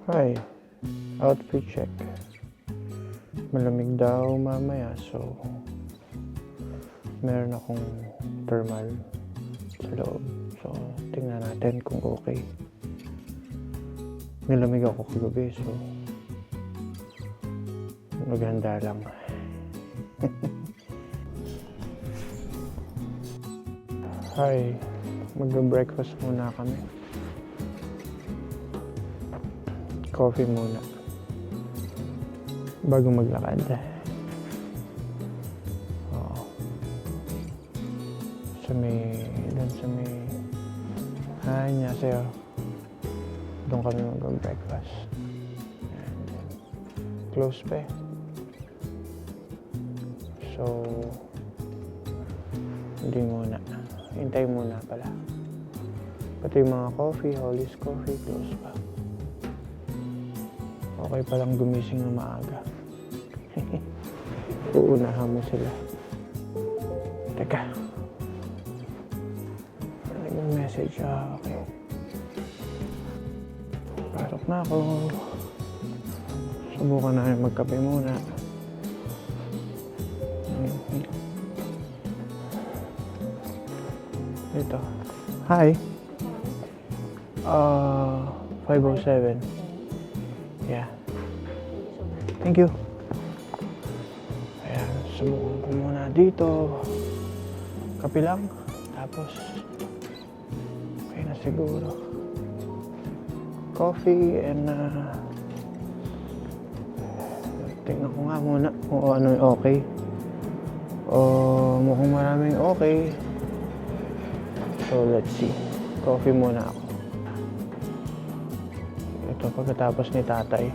Hi, outfit check. Malamig daw mamaya, so meron akong thermal sa loob. So, tingnan natin kung okay. Nilamig ako kagabi, so maghanda lang. Hi, mag-breakfast muna kami. Coffee muna bago maglakad. Oo. Doon sa may niya sa'yo. Doon kami mag-breakfast. And close pa eh. So, hindi muna. Hintay muna pala. Pati yung mga coffee, Holly's Coffee, close pa. Okay palang gumising na maaga. Uunahan mo sila. Teka. Yung message. Okay. Pasok na ako. Subukan na magkape muna. Ito. Hi. 507. Yeah. Thank you. Ayan, subukan ko muna dito. Kape lang. Tapos, okay na siguro. Coffee and tingnan ko nga muna kung ano yung okay. Mukhang maraming okay. So, let's see. Coffee muna ako. Ito pagkatapos ni tatay.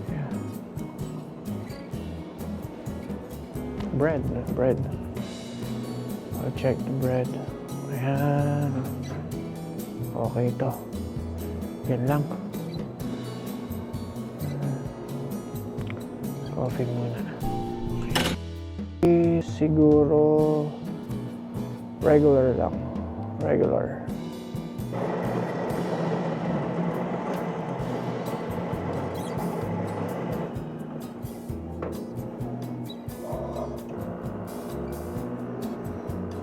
Yeah. Bread. I'll check the bread. Ayan. Okay ito. Yan lang. Coffee muna. Siguro regular lang. Regular.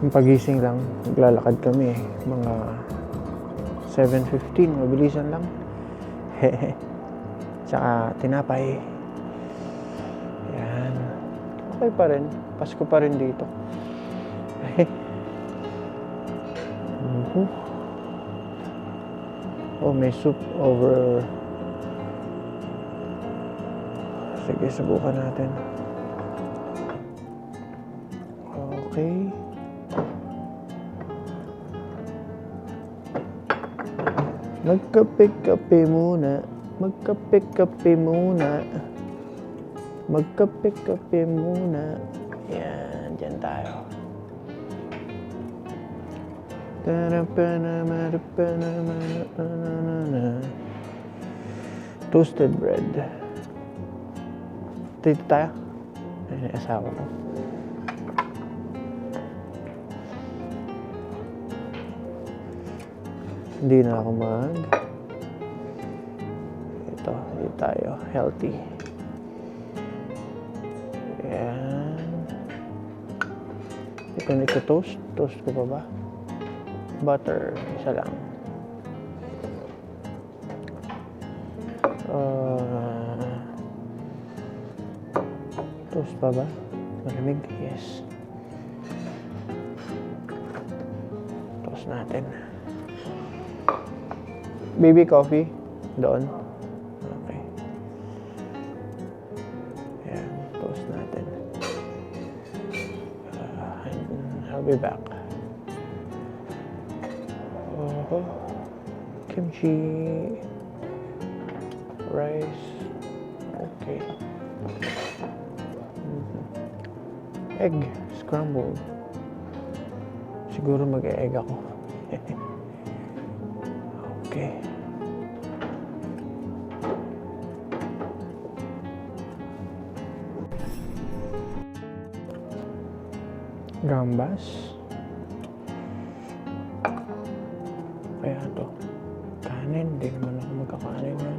Yung pagising lang, naglalakad kami eh. Mga 7:15, mabilisan lang. Tsaka tinapay. Yan. Okay pa rin. Pasko pa rin dito. Oh, may soup over. Sige, subukan natin. Okay. Magkape-kape muna. Magkape-kape muna. Yan, dyan tayo. Toasted bread. Dito tayo. Ay, asawa ko. Hindi na ako ito, hindi tayo healthy. Ayan. Ito toast ko pa ba? Butter, isa lang. Toast pa ba? Malamig? Yes. Toast natin. Baby coffee doon. Okay. Ayan, toast natin. I'll be back. Kimchi, rice. Okay. Egg scrambled. Siguro mag-egg ako. Okay. Gambas. Kaya to. Kanin, hindi naman ako magkakanin yan.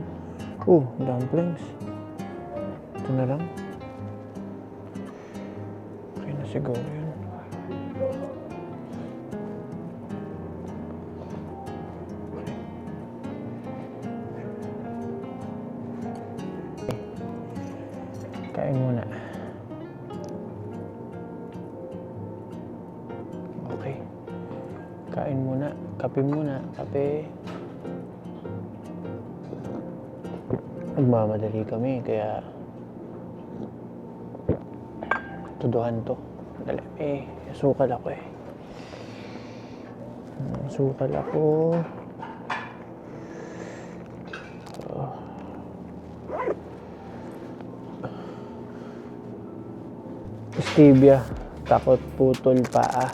Dumplings. Ito na lang. Okay na siguro yun. Kain muna. Okay. Kain muna. Kape muna. Kape. Nagmamadali kami, kaya tuduhan to. Dali. Sukal ako eh. Sukal ako. Stevia. Takot putol paa.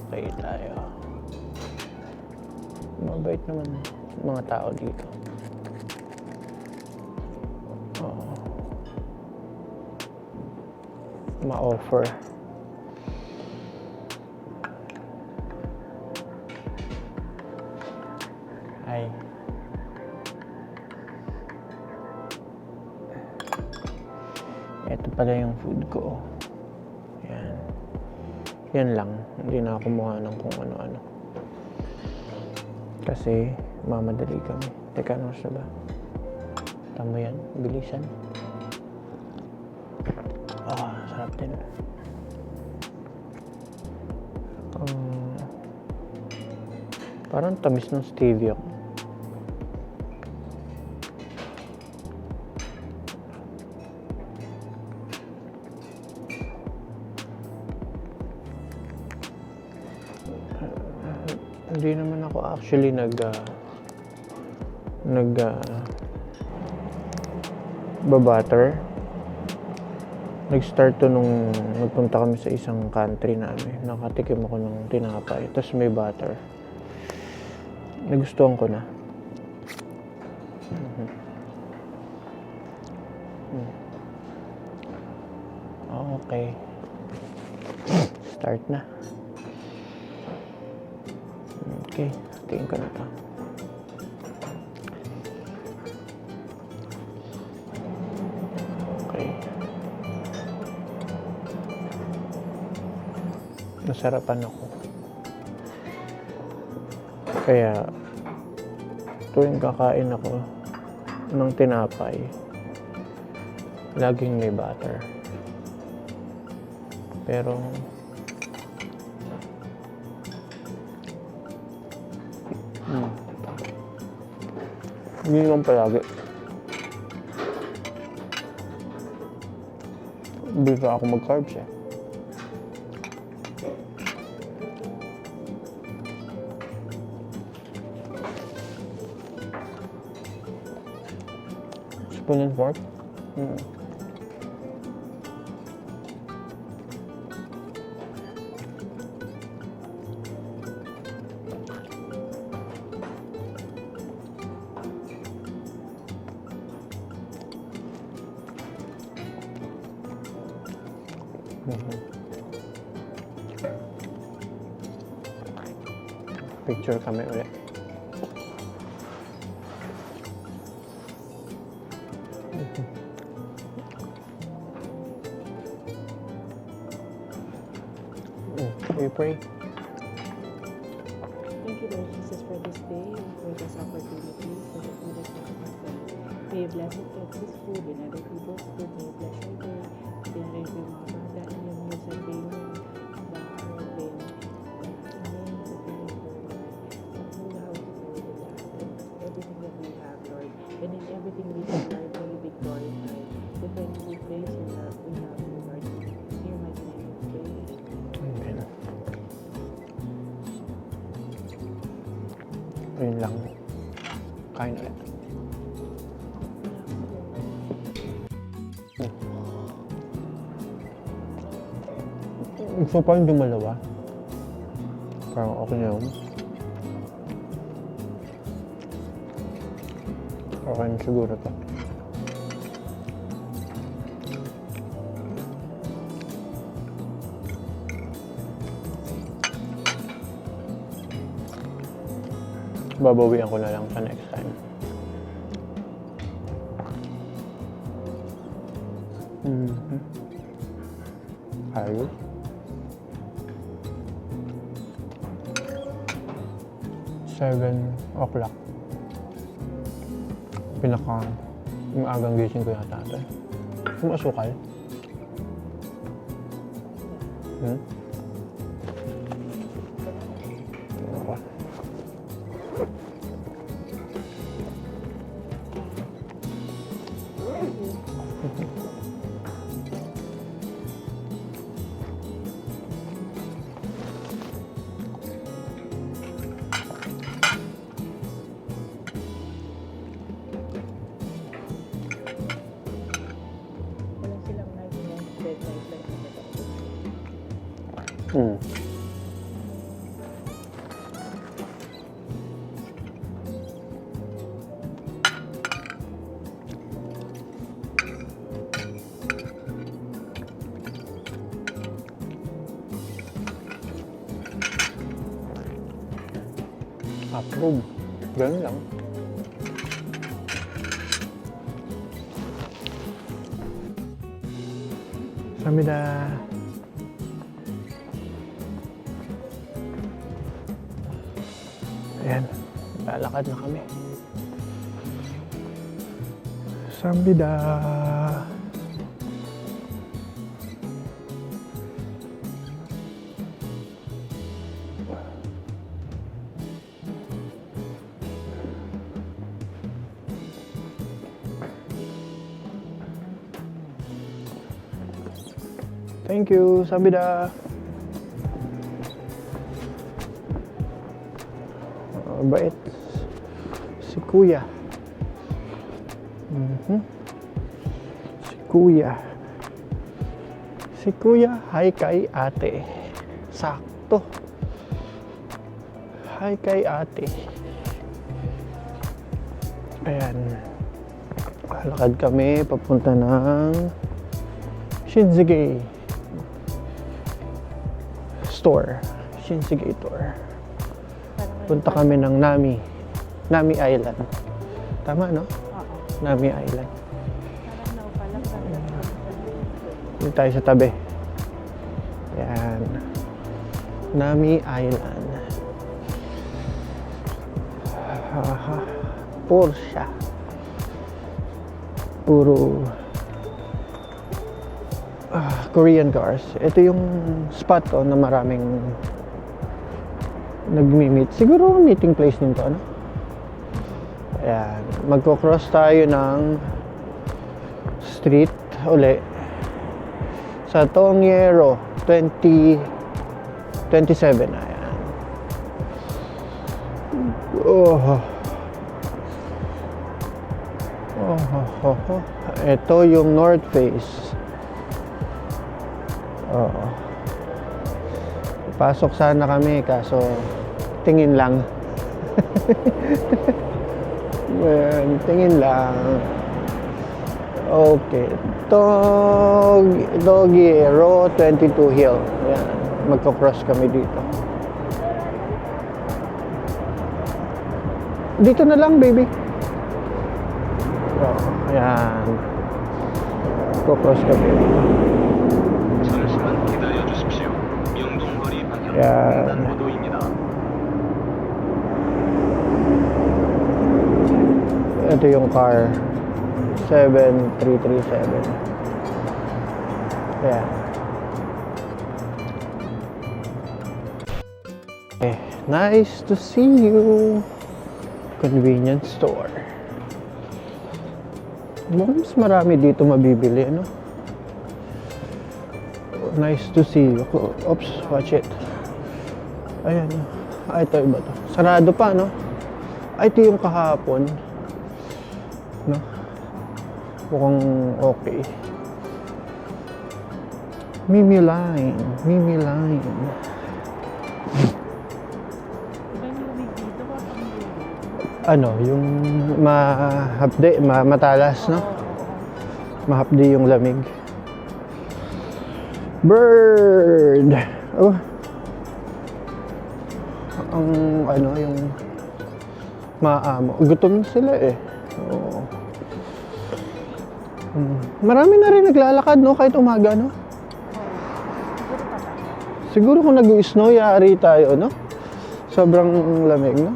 Okay tayo. Mabait naman mga tao dito. Ma-offer. Ay. Ito pala yung food ko. Yan. Yan lang. Hindi na ako kumuha ng kung ano-ano. Kasi mamadali kami. Teka, ano siya ba? Tama yan. Bilisan. Sarap din. Parang tamis ng stevia. Hindi naman ako actually babutter. Nag-start to nung nagpunta kami sa isang country namin. Nakatikim ako ng tinapay. Tapos may butter. Nagustuhan ko na. Okay. Start na. Okay. Tingin ko na to. Okay. Nasarapan ako. Kaya tuwing kakain ako ng tinapay, laging may butter. Pero hindi naman palagi. Bisa ako mag-carbs eh. Spoon and fork? Picture kami ulit. We pray. Thank you, Lord Jesus, for this day and for this opportunity for the food that you have done. May you bless it with this food and other people's food. May you bless our day. Dinner yung mga bata na yung mga sabi yung bakit din. Everything that we have, Lord. And in everything we do, Lord, may you be glorified. When we praise you, Lord, we love you, Lord. In your mighty name we pray. Amen. Ayun lang. Kain ulit. So, parang dumalawa. Parang okay na yun. Okay na siguro to. Babawian ko na lang sa next time. Ayos. Seven o'clock. Yung agang gising ko yata ito. Yung asukal. Ako. Wala silang night night, bed night lang sa baba. Approve. Ganun lang. Samida. Ayan. Lalakad na kami. Samida. Thank you, Samida. Bait. Si Kuya. Si Kuya. Si Kuya, hi kay ate. Sakto. Hi kay ate. Ayan. Lakad kami papunta ng Shinsegae store. Shinsegae store. Punta kami ng Nami Island. Tama, no? Oo. Nami Island. Parang naupalang Dito tayo sa tabi. Ayan. Nami Island. Porsche. Puro Korean cars. Ito yung spot na maraming nagmi-meet. Siguro meeting place din to, ano? Ayan. Magko-cross tayo ng street uli sa Tongyero 2027. Ayan. Ito yung North Face. Oo. Pasok sana kami kaso tingin lang. Tingin lang. Okay. Tongyero 22 Hill. Ayan. Magko-cross kami dito. Dito na lang, baby. Oo. Ayan. Magko-cross kami dito. 잠시만 기다려주십시오. 영동거리 방향 야. 횡단보도입니다. Ito yung car 7337. Ayan. Okay. Nice to see you. Convenience store. Mukhang mas marami dito mabibili, ano? Nice to see you. Oops, watch it. Ayan. Ito iba to. Sarado pa, no? Ito yung kahapon. No? Mukhang okay. Mimi Line. Mimi Line. Iba yung lumig dito, parang Ano, yung matalas, no? Mahapdi yung lamig. Bird! Oh. Ang ano, yung maamo. Gutom sila eh. Oo. Marami na rin naglalakad, no? Kahit umaga, no? Siguro kung nag-snow, yari tayo, no? Sobrang lamig, no?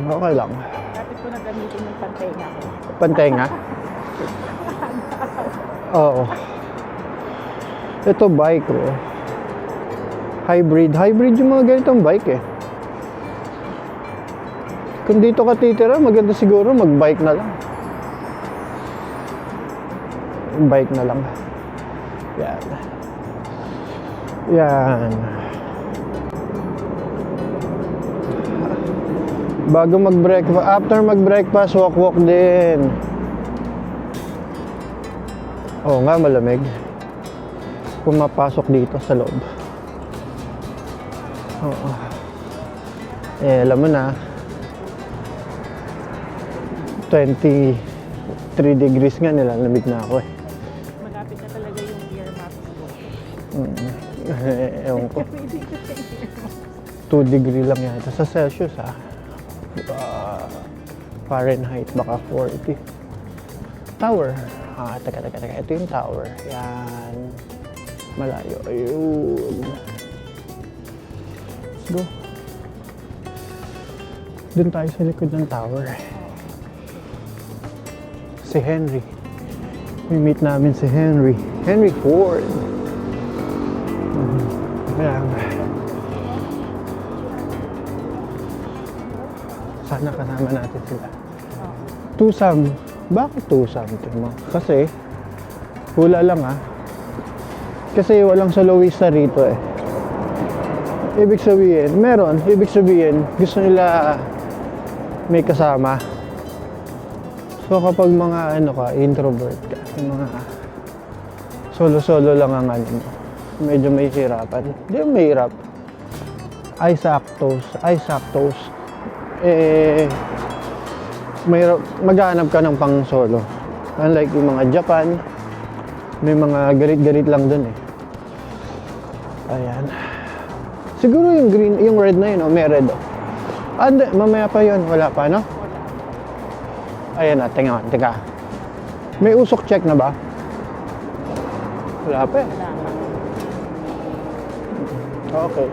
Okay lang. Kapit ko na gamitin yung pantenga ko. Pantenga? Oo. Ito bike, oh. Hybrid. Hybrid yung mga ganitong bike, eh. Kung dito ka titira, maganda siguro mag-bike na lang. Bike na lang. Yan. Yan. Bago mag-breakfast, after mag-breakfast, walk-walk din. Oo nga, malamig. Pumapasok dito sa loob. Oo. Eh, alam mo na, 23 degrees nga, nilalamig na ako eh. Malapit na talaga yung ear maps ko. Ewan ko. 2 degree lang yata sa Celsius ha. Fahrenheit baka 40. Tower. Teka. Ito yung tower. Yan. Malayo. Ayun. Let's go. Doon tayo sa likod ng tower. Si Henry. We-meet namin si Henry. Henry Ford. Ayan. Sana kasama natin sila. Tusam. Bakit tusam? Mo? Kasi, hula lang Kasi walang soloista rito eh. Ibig sabihin, meron. Ibig sabihin, gusto nila may kasama. So kapag mga introvert ka, yung mga solo-solo lang ang medyo may hirapan. Hindi yung mahirap. Isactos. Maghanap ka ng pang solo. Unlike yung mga Japan, may mga garit-garit lang dun eh. Ayan. Siguro yung green, yung red na yun, may red. Hindi, mamaya pa yun. Wala pa, no? Ayan na, teka. May usok check na ba? Wala pa eh. Okay.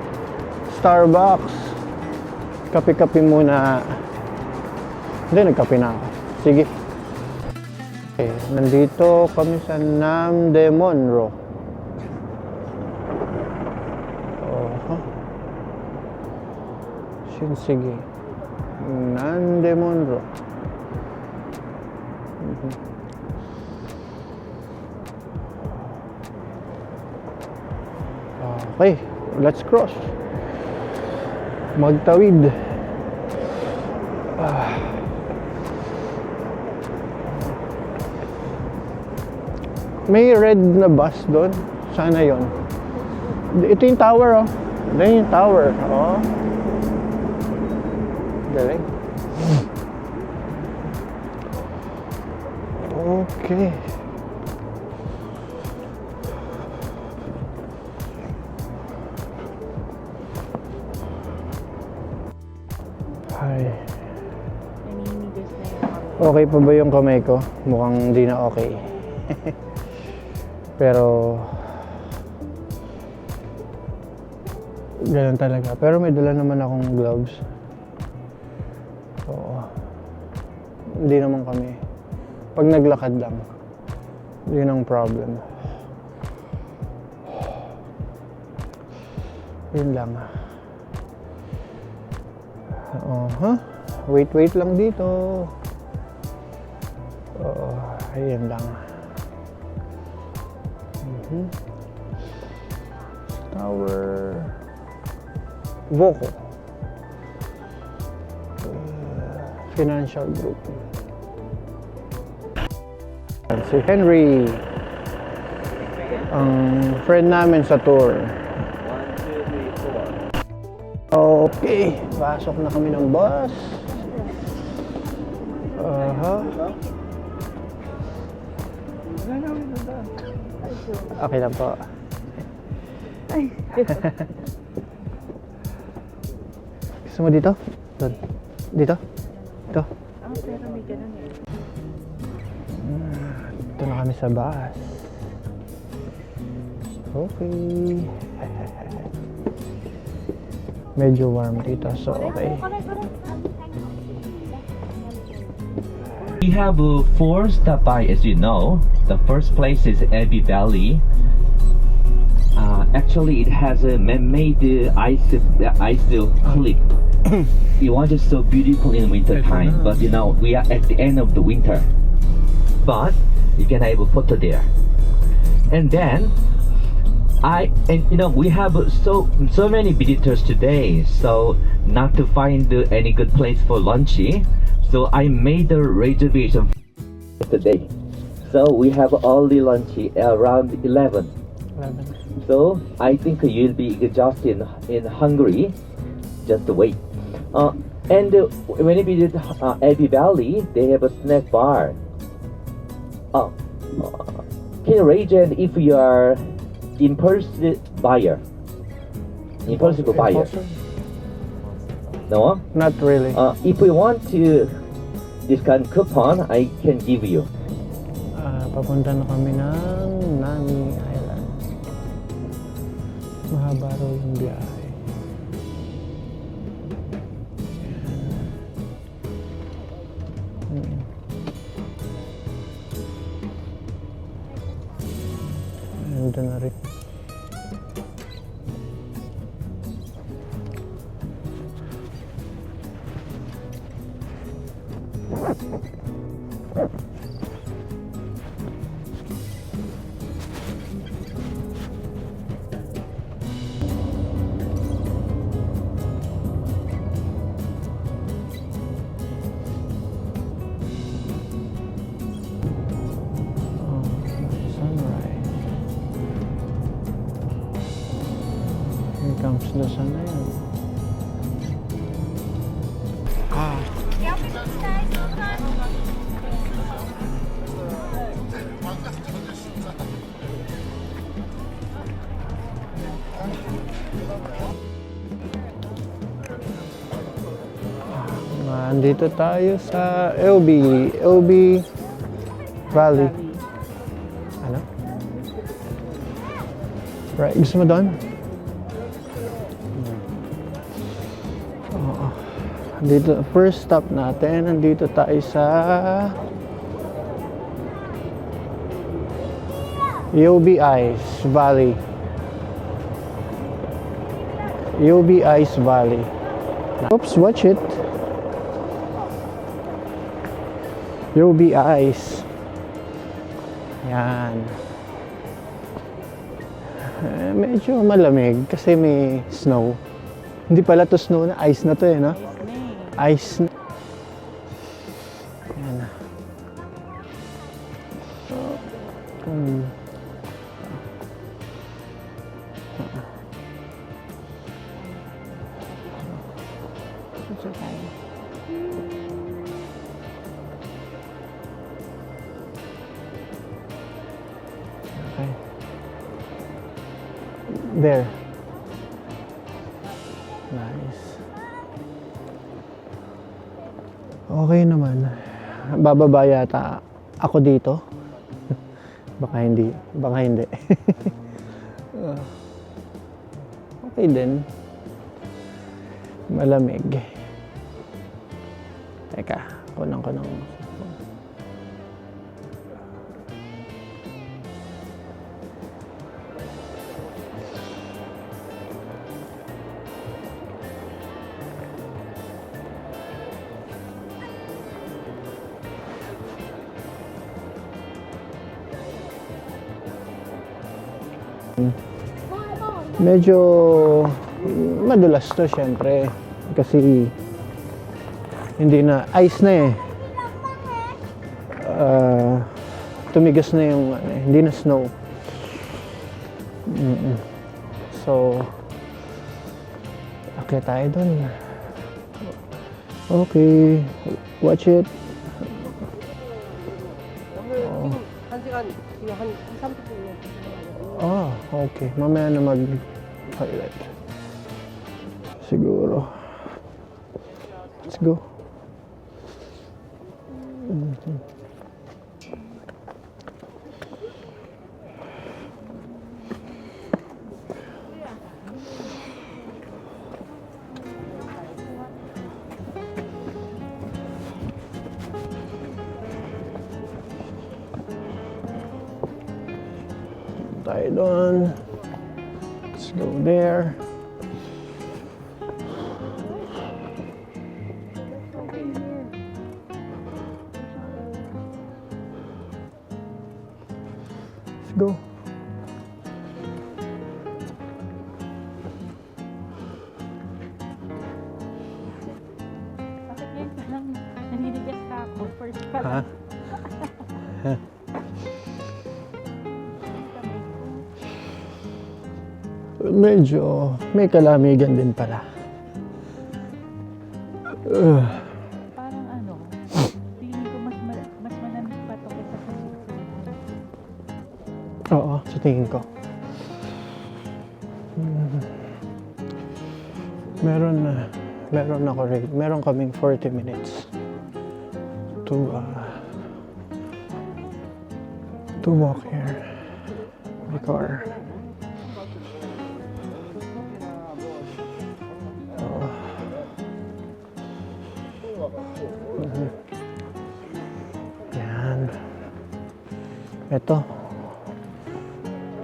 Starbucks. Kape-kape muna. Hindi, nagkape na ako. Sige. Okay, nandito kami sa Namdaemonro. Sige. Namdaemonro. Okay, let's cross. Magtawid. May red na bus doon. Sana yon. Ito yung tower, oh. Ito yung tower, oh. Galing. Okay. Hi. Naninigas na yung Okay pa ba yung kamay ko? Mukhang hindi na okay. Pero ganun talaga. Pero may dala naman akong gloves. Oo. Hindi naman kami. Pag naglakad lang, yun ang problem. Yun lang. Wait lang dito. Oo, ayun lang. Tower. Voco. Financial Group. Si Henry. Ang friend namin sa tour. 1, 2, 3, 4. Okay. Pasok na kami ng bus. Okay lang po. Gusto mo dito? Doon. Dito? Ito. Pero may ganun eh. Ito na kami sa bus. Okay. Medyo warm dito, so okay. We have four stop by, as you know. The first place is Abbey Valley. Actually, it has a man-made ice cliff. You want it so beautiful in winter time, but you know we are at the end of the winter. But you can have a photo there. And then we have so many visitors today, so not to find any good place for lunch. So I made a reservation today. So we have only lunch around 11. 11. So I think you'll be exhausted in Hungary. Just wait. And when you visit Abbey Valley, they have a snack bar. Can you raise hand if you are impulsive buyer? Impulsive buyer. No? Not really. If you want to discount coupon, I can give you. Papunta na kami ng Nami Island. Mahaba raw yung biyahe. Ito na rin. Sunrise. Here comes the sun na yan. Andito tayo sa LB Valley. Ano? Right, gusto mo doon? Oo. Dito, first stop natin, nandito tayo sa UB Ice Valley. UB Ice Valley. Oops, watch it. UB Ice. Yan. Medyo malamig kasi may snow. Hindi pala to snow na, ice na to eh, no? Ice na. Yan na. Okay. There. Nice. Okay naman. Bababa yata ako dito. Baka hindi. Baka hindi. Okay din. Malamig. Teka, kunan ko ng... Medyo madulas to syempre kasi hindi na ice na eh. Tumigas na yung hindi na snow. So okay tayo dun. Okay, watch it. Okay. Mamaya na mag-highlight. Siguro. Let's go. Mhm. Tayo doon. Let's go there. Let's go. Bakit ngayon pa lang naninigas ka ako? First pa Ha? lang. Medyo may kalamigan din pala. Parang ano, feeling ko mas malamig pa to kaysa sa Oo, sa tingin ko. Meron kaming 40 minutes to walk here. My car. Yan. Ito.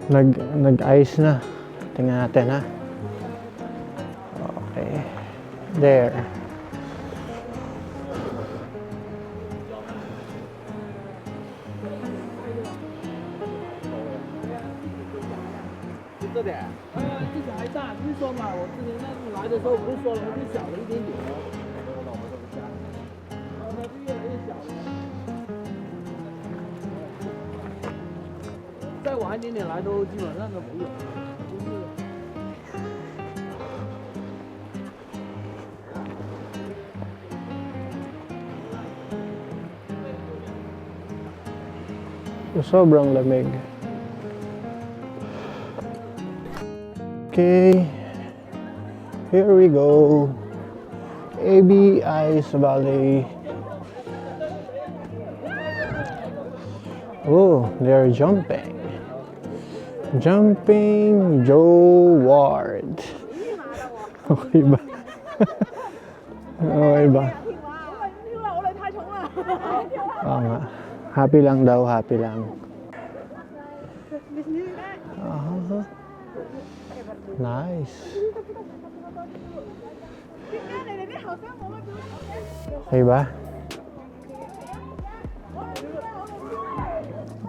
Nag-ice na. Tingnan natin ha. Okay. There. Sobrang lamig. Okay. Here we go. AB Ice Valley. Oh, they're jumping. Jumping Joe Ward. Okay ba? Okay ba? Oo nga. Happy lang daw, happy lang. Nice. Okay ba?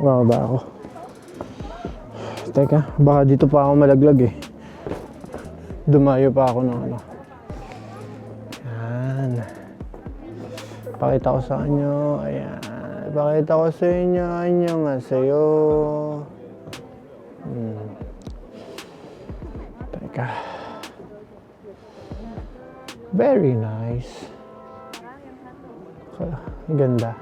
Wow ba ako? Teka, baka dito pa ako malaglag eh. Dumayo pa ako ng ano. Yan. Pakita ko sa inyo. Ayan. Pakita ko sa inyo. Annyeonghaseyo. Teka. Very nice. Ganda.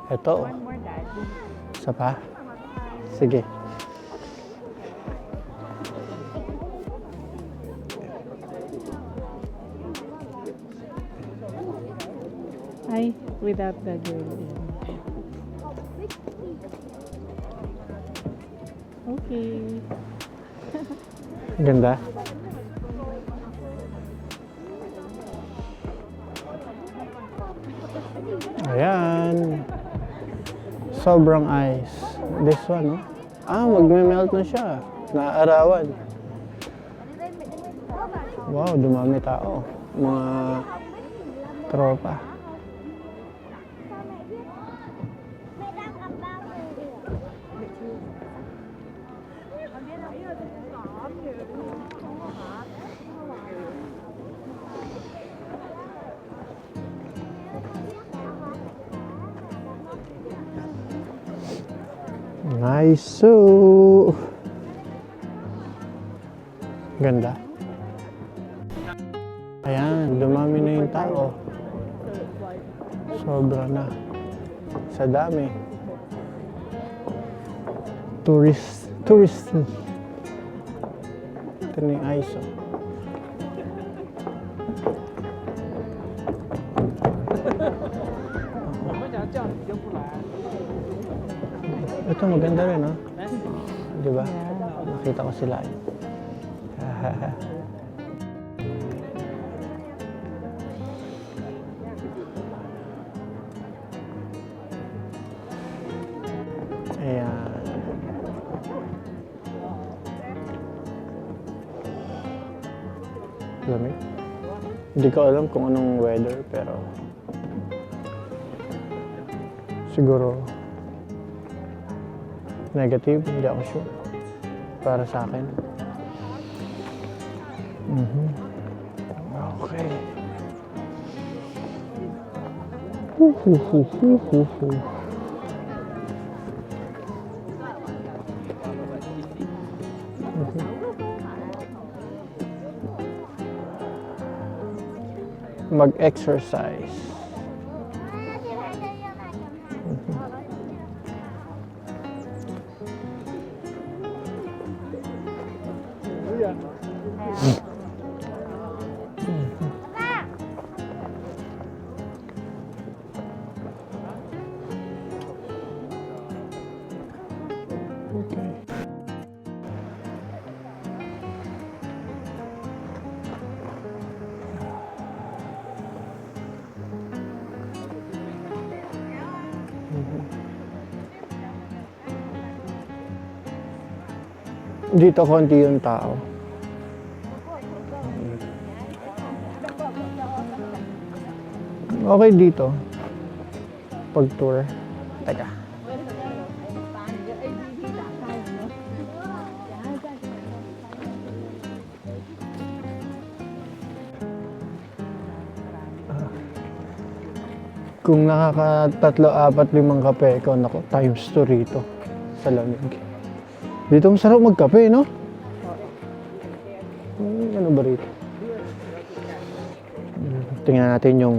Ito. one more dad. Isa pa? Sige. Ay, without the girl. Okay. Ganda. Ayan. Sobrang ice. This one, no? Magme-melt na siya. Naaarawan. Wow, dumami tao. Mga tropa. Nice. So, ganda. Ayan, dumami na yung tao. Sobra na. Sa dami. Tourist. Ito na yung ISO. Ito maganda rin, no? Di ba? Nakita ko sila. Ayan. Lamig. Hindi ko alam kung anong weather, pero siguro negative, hindi ako sure. Para sa akin. Okay. Mag-exercise. Okay. Dito konti yung tao. Okay dito. Pag tour. Teka. Kung nakaka-3, 4, 5 kape, ikaw nako, times 2 rito sa lamig. Dito masarap magkape, no? Ano ba rito? Tingnan natin yung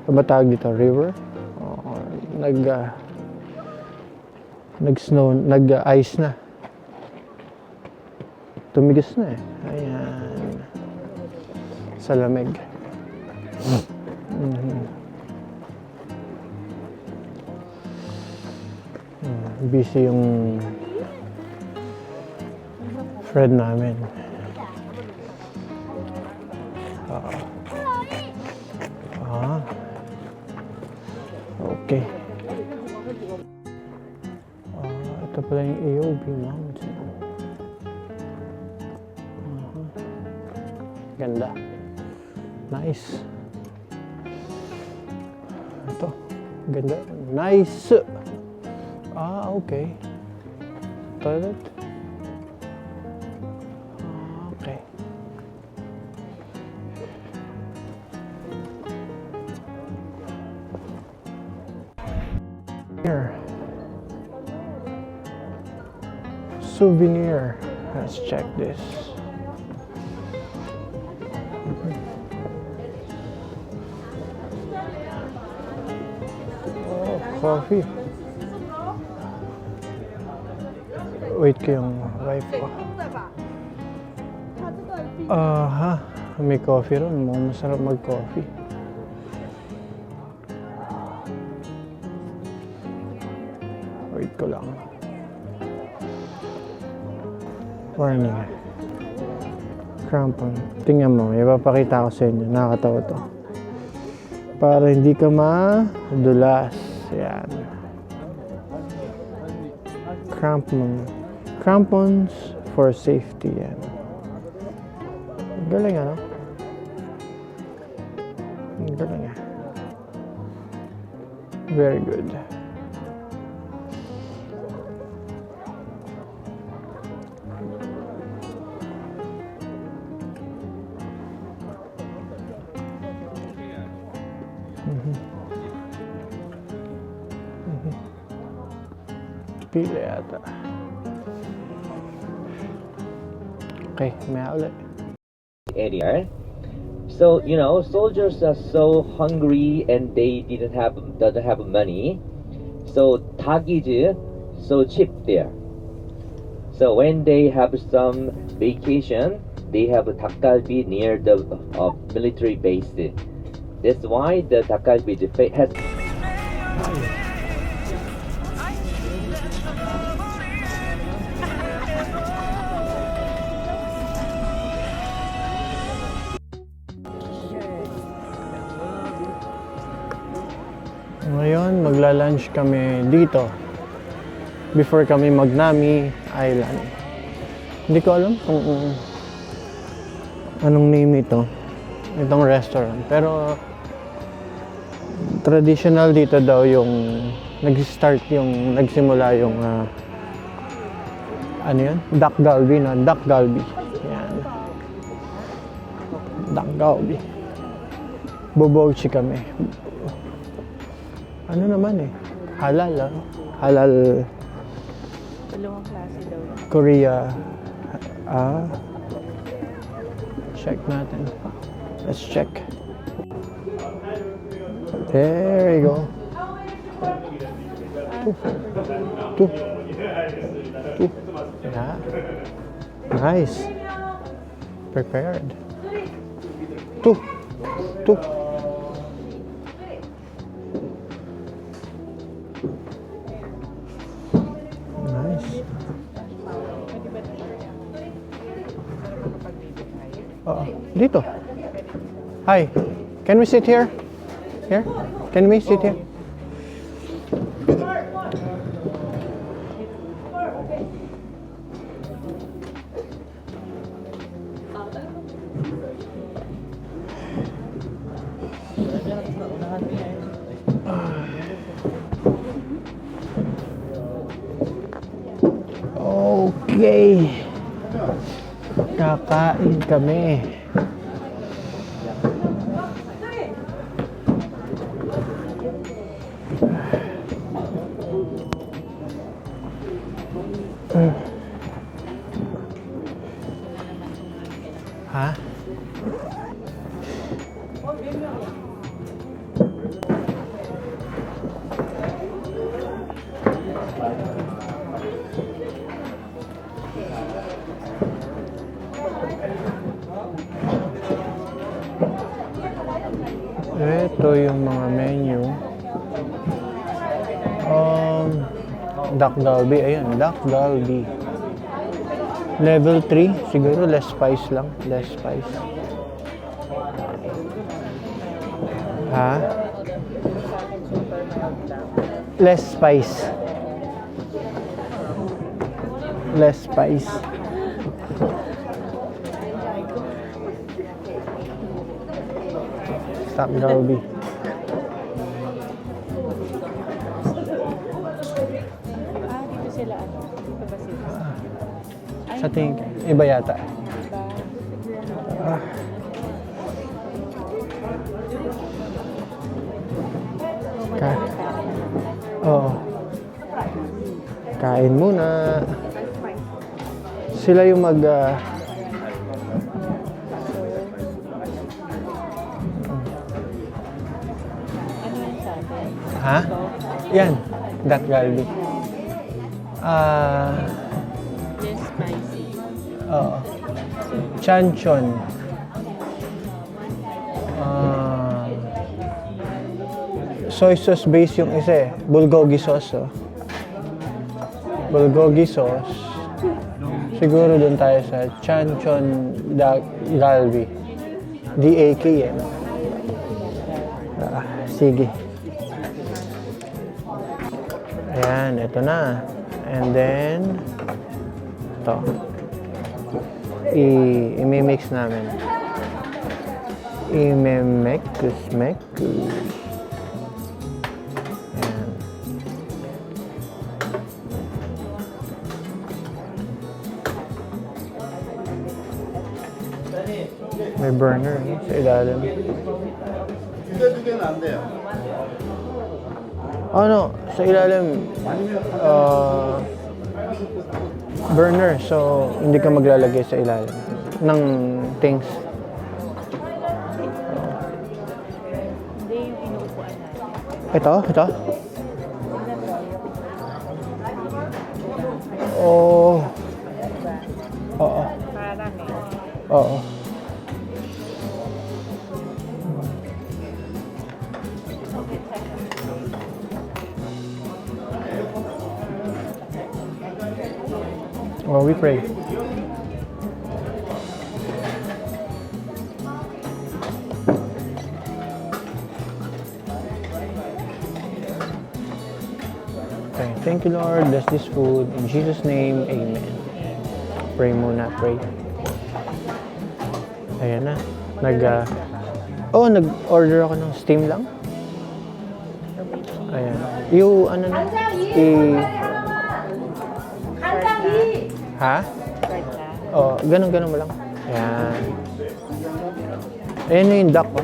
ano ba tawag dito? River? Nag-snow, nag-ice na. Tumigas na eh. Ayan. Sa lamig. Busy yung friend namin. Okay. Ito pala yung AOB Mountain. Ganda. Nice. Ito. Ganda. Nice. Okay. Toilet. Okay. Here. Souvenir. Let's check this. Oh, coffee. Wait ko yung wife ko. May coffee ron. Mukhang masarap mag-coffee. Wait ko lang. Warning. Crampon. Tingnan mo, ipapakita ko sa inyo. Nakakatawa to. Para hindi ka madulas. Yan. Crampons for safety. Yan. Galing ano? Galing ah. Very good. Pila yata. Okay, may ulit. Area. So soldiers are so hungry and they doesn't have money. So 닭 is so cheap there. So when they have some vacation, they have a 닭갈비 near the military base. That's why the 닭갈bi has. Ngayon, magla-lunch kami dito. Before kami mag-Nami Island. Hindi ko alam kung anong name nito. Itong restaurant. Pero traditional dito daw yung nagsimula yung ano yun? Duck Galbi, no? Duck Galbi. Yan. Duck Galbi. Bobouchi kami. Ano naman eh? Halal, ah. Halal Dalawang klase daw yun. Korea. Check natin. Let's check. There you go. Two. Yeah. Nice. Prepared. Two. Nice. Dito. Hi. Can we sit here? Here? Can we sit here? Okay. Kakain kami. Ha? Ito yung mga menu. Duck Galbi. Ayan, Duck Galbi. Level 3. Siguro less spice lang. Less spice. Ha? Less spice. Less spice. Duck Galbi. Dito sila ano? Dito ba sila? Sa tingin ko, iba yata. Oo. Kain muna. Sila yung mag... Ano yan sa atin? ha? Yan. Duck Galbi. Just spicy. Oo. Chanchon. Soy sauce base yung isa eh. Bulgogi sauce, oh. Bulgogi sauce. Siguro dun tayo sa Chanchon Galbi. DAK eh. Sige. Ayan, ito na. And then, ito. I-mix namin. I-mix. Ayan. May burner sa ilalim. Ano, sa ilalim, burner, so hindi ka maglalagay sa ilalim ng things. Hindi yung inuupuan natin. Ito? Oh, Oo. Oh, we pray. Okay, thank you Lord, bless this food. In Jesus' name, Amen. Pray muna, pray. Ayan na. Nag-order ako ng steam lang. Ayan. Yung ano na, ha? Right na. Oh, ganun mo lang. Ayan. Ayan na yung duck, oh.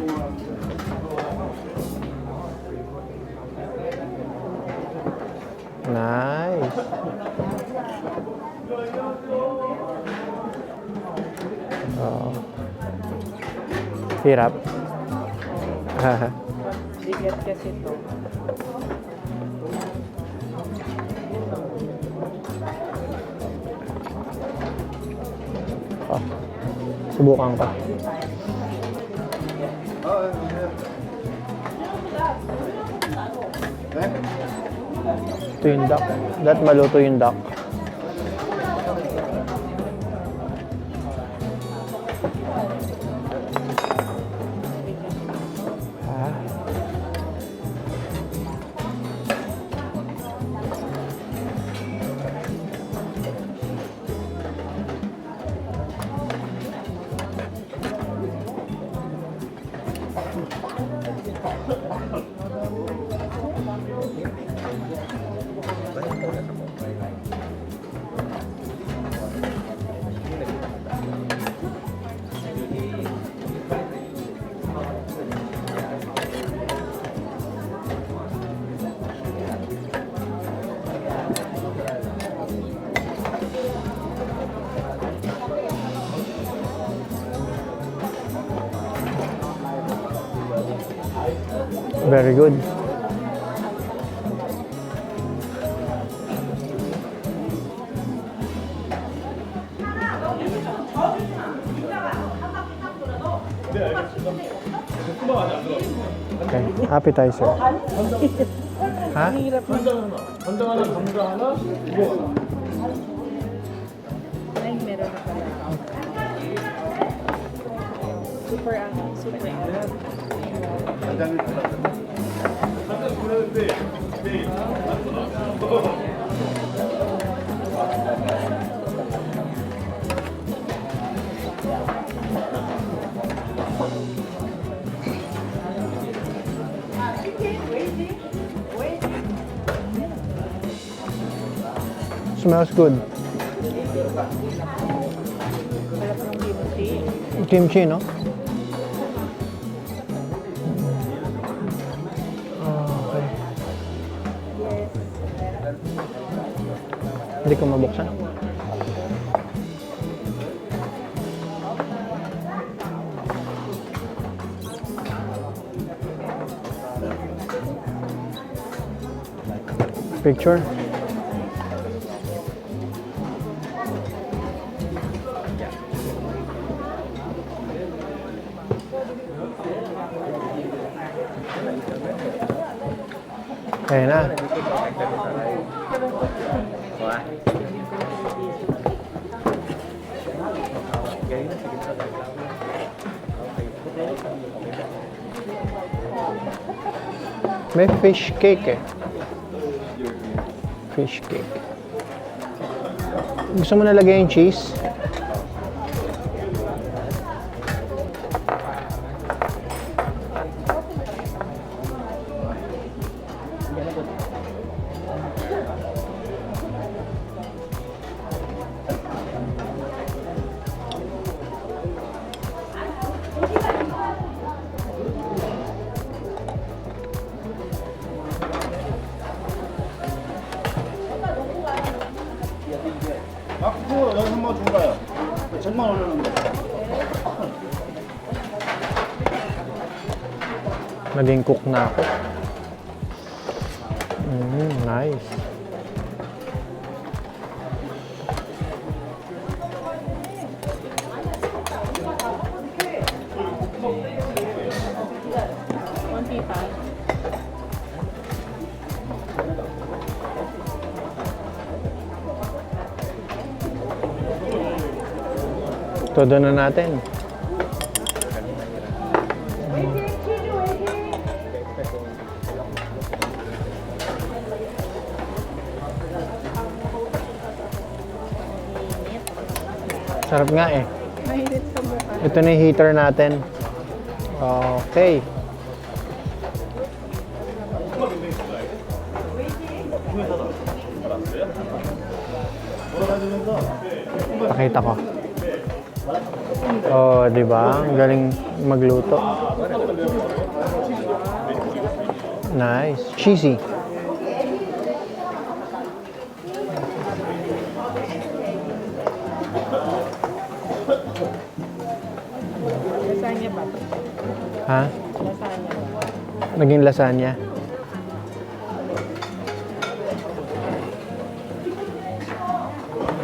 Nice. Oh. Hirap. Bigat kasi ito. Oh. Subukan ko. Ito yung duck. Dapat maluto yung duck. Ah. Very good. Okay, appetizer. Ha? Ay, meron na pala. Super super Smells good. Sarap ng kimchi. Kimchi, no? Okay. Hindi ko mabuksan. Picture. Ayan na. May fish cake eh. Fish cake. Gusto mo nalagay yung cheese? 막고 여기 한번 준 거예요. 전만 올려놓은 거. Naging cook na ako. Nice. Todo na natin. Sarap nga eh. Mainit sa mukha. Ito na yung heater natin. Okay. Pakita ko. Oh, di ba? Ang galing magluto. Nice. Cheesy. Lasagna ba? Ha? Lasagna ba? Naging lasagna.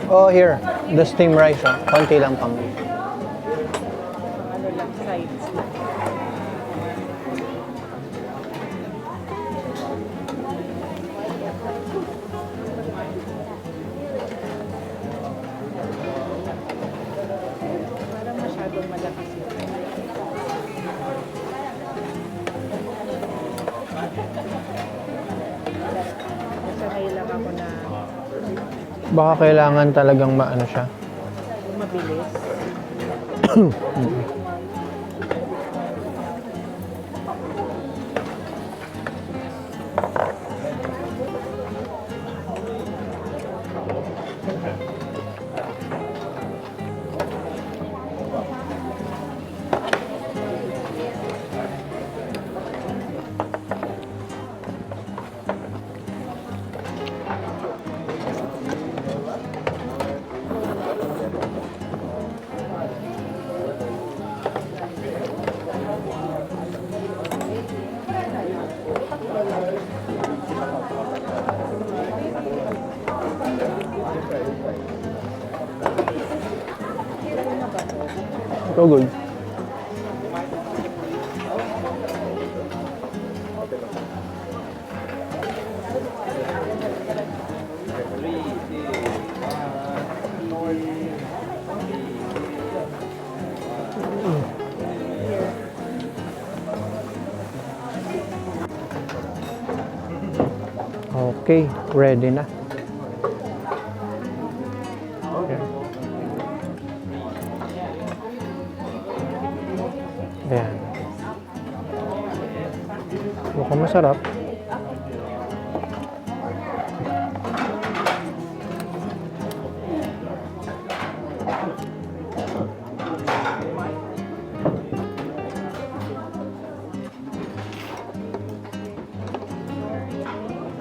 Oh, here. The steamed rice. Oh. Konti lang pang. Ano lang, sides lang. Parang masyadong malakas yun. Nasanay lang ako na Baka kailangan talagang maano siya. mabilis. So good. Okay, ready na. Okay. Ayan. Mukhang masarap.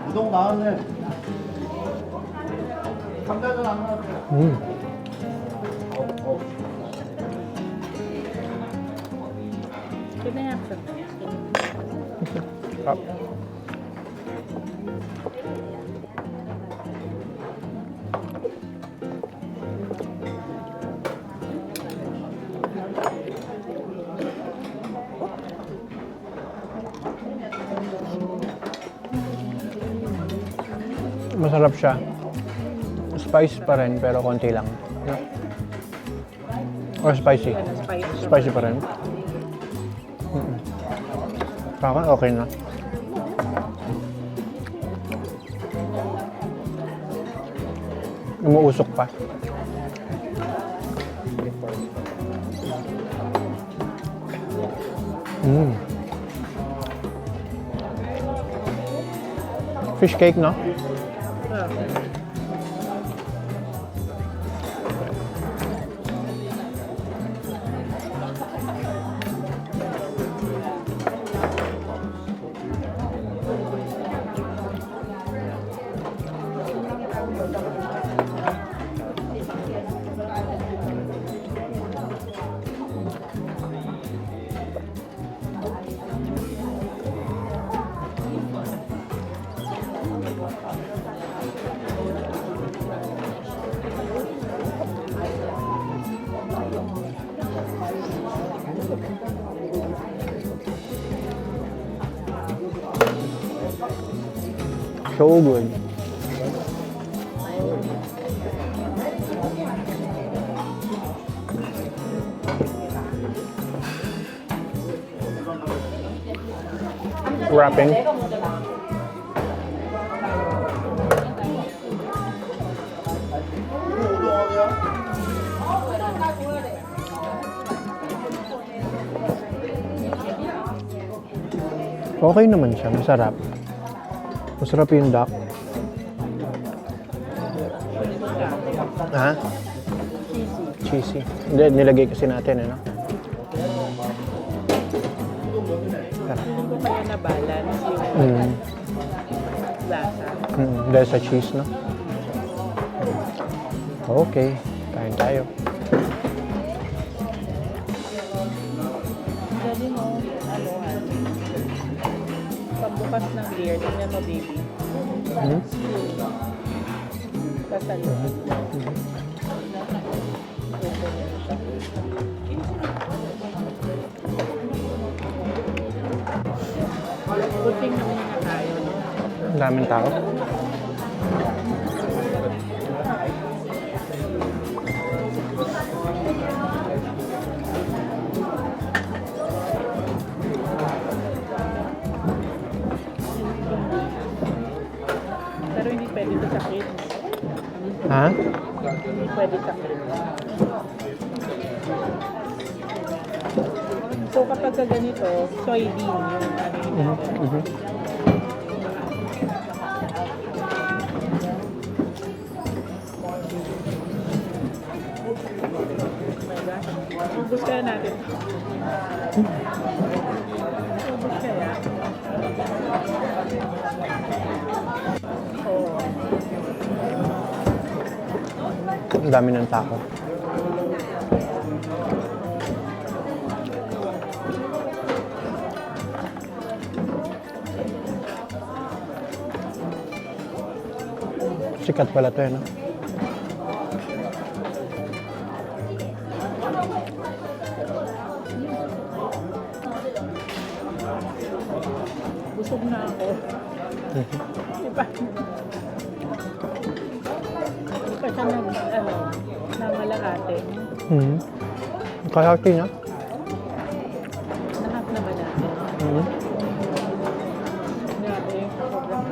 우동 나왔네. 감자전 안 나왔어요. Kinayaksan na. Sarap. Masarap siya. Spice pa rin, pero konti lang. No? Or spicy. Spicy. Spicy pa rin. Sa akin, okay na. Umuusok pa. Fish cake, no? So good. wrapping. Okay naman siya, masarap. Masarap yung duck. Ha? Cheesy. Hindi, nilagay kasi natin, ano? Feeling ko kaya na-balance yung lasa. Dahil sa cheese, no? Okay, kain tayo. Dali mo, pagbukas ng beer, tingnan mo baby. Kasalo. Buting naman na tayo, no? Ang daming tao. Pero hindi pwede ito sa kids. Ha? Hindi pwede sa kids. So kapag ka ganito, soybean yung ano yun natin. Ubus kaya natin. Ubus kaya. Oo. Ang dami ng tao. Sikat pala to, no? Busog na ako. Diba? Hindi pa siya namalakate. Kalahati na. Nahap na ba natin? Grabe, sobrang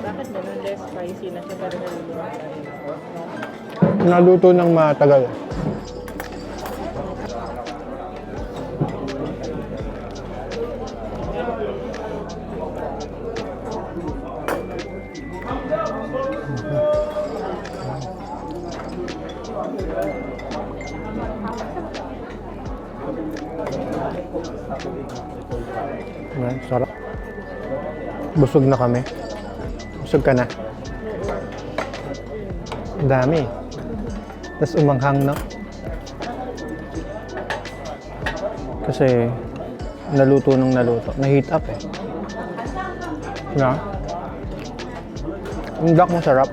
bakit ganun less spicy na siya pero naluluwa tayo? Naluto ng matagal. Ayan, sarap. Busog na kami. Busog ka na. Ang dami. Tapos umanghang, no? Kasi naluto nung naluto. Na-heat up eh. Na? Ang duck masarap.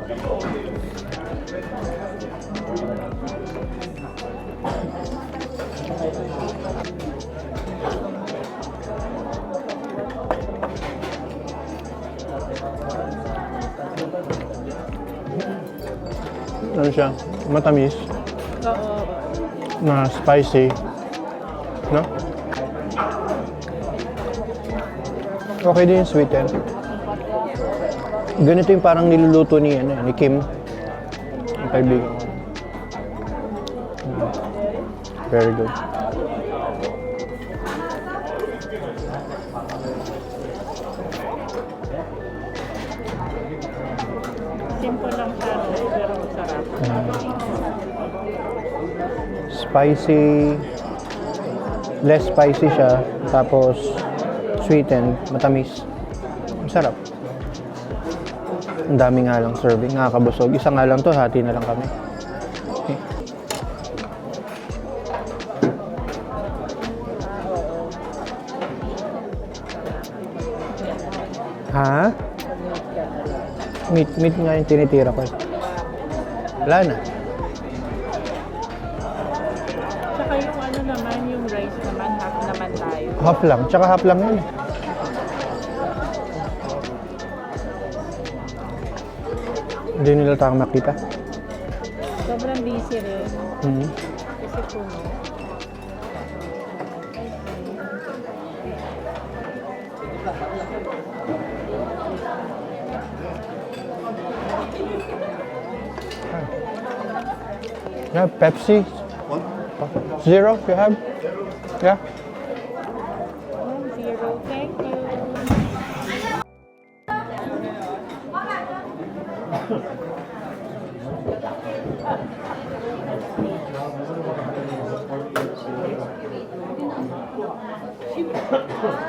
Ano siya? Matamis. Oo. Na spicy. No? Okay din yung sweeten. Ganito yung parang niluluto ni, ni Kim. Ang kaibigan ko. Very good. Simple lang siya, no? Pero masarap. Spicy. Less spicy siya. Tapos sweeten. Matamis. Masarap. Ang dami nga lang serving. Nakakabusog. Isa nga lang to. Hati na lang kami. Okay. Ha? Pag-meet ka na lang. Meat nga yung tinitira ko. Wala na. Tsaka yung ano naman, yung rice naman, half naman tayo. Half lang. Tsaka half lang yun. Hindi nila tayong makita. Sobrang busy rin. Hmm. Kasi puno. Yeah, Pepsi. Zero, you have? Yeah. 1-0. Thank you.